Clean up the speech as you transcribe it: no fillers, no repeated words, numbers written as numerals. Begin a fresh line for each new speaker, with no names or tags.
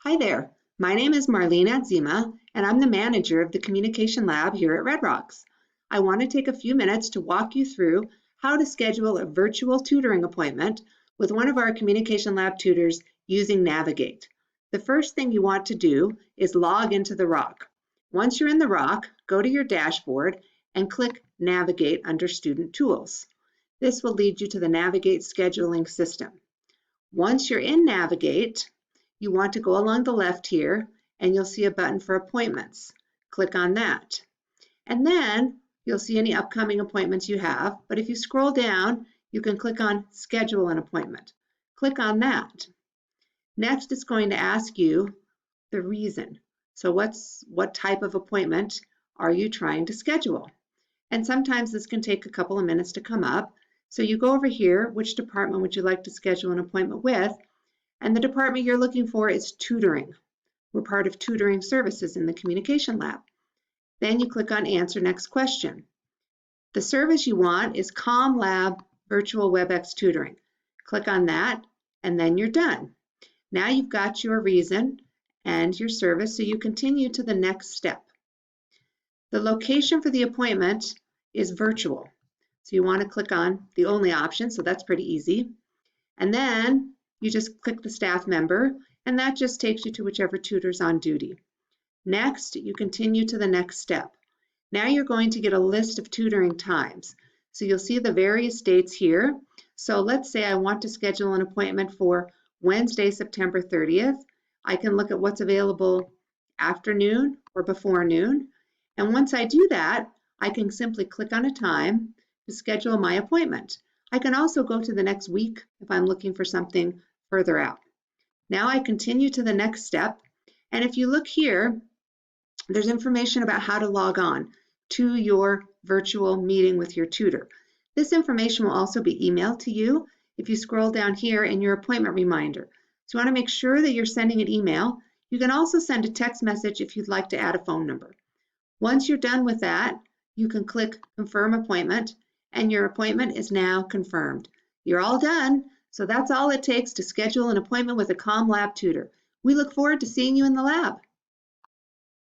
Hi there, my name is Marlene Adzima, and I'm the manager of the Communication Lab here at Red Rocks. I want to take a few minutes to walk you through how to schedule a virtual tutoring appointment with one of our Communication Lab tutors using Navigate. The first thing you want to do is log into the Rock. Once you're in the Rock, go to your dashboard and click Navigate under Student Tools. This will lead you to the Navigate scheduling system. Once you're in Navigate, you want to go along the left here and you'll see a button for appointments. Click on that. And then you'll see any upcoming appointments you have, but if you scroll down, you can click on Schedule an appointment. Click on that. Next, it's going to ask you the reason. So what type of appointment are you trying to schedule? And sometimes this can take a couple of minutes to come up. So you go over here, which department would you like to schedule an appointment with? And the department you're looking for is tutoring. We're part of tutoring services in the Communication Lab. Then you click on Answer Next Question. The service you want is Comm Lab Virtual WebEx Tutoring. Click on that, and then you're done. Now you've got your reason and your service, so you continue to the next step. The location for the appointment is virtual. So you want to click on the only option, so that's pretty easy. And then you just click the staff member, and that just takes you to whichever tutor's on duty. Next, you continue to the next step. Now you're going to get a list of tutoring times. So you'll see the various dates here. So let's say I want to schedule an appointment for Wednesday, September 30th. I can look at what's available afternoon or before noon. And once I do that, I can simply click on a time to schedule my appointment. I can also go to the next week if I'm looking for something further out. Now I continue to the next step, and if you look here, there's information about how to log on to your virtual meeting with your tutor. This information will also be emailed to you if you scroll down here in your appointment reminder. So you want to make sure that you're sending an email. You can also send a text message if you'd like to add a phone number. Once you're done with that, you can click Confirm Appointment, and your appointment is now confirmed. You're all done. So that's all it takes to schedule an appointment with a Comm Lab tutor. We look forward to seeing you in the lab.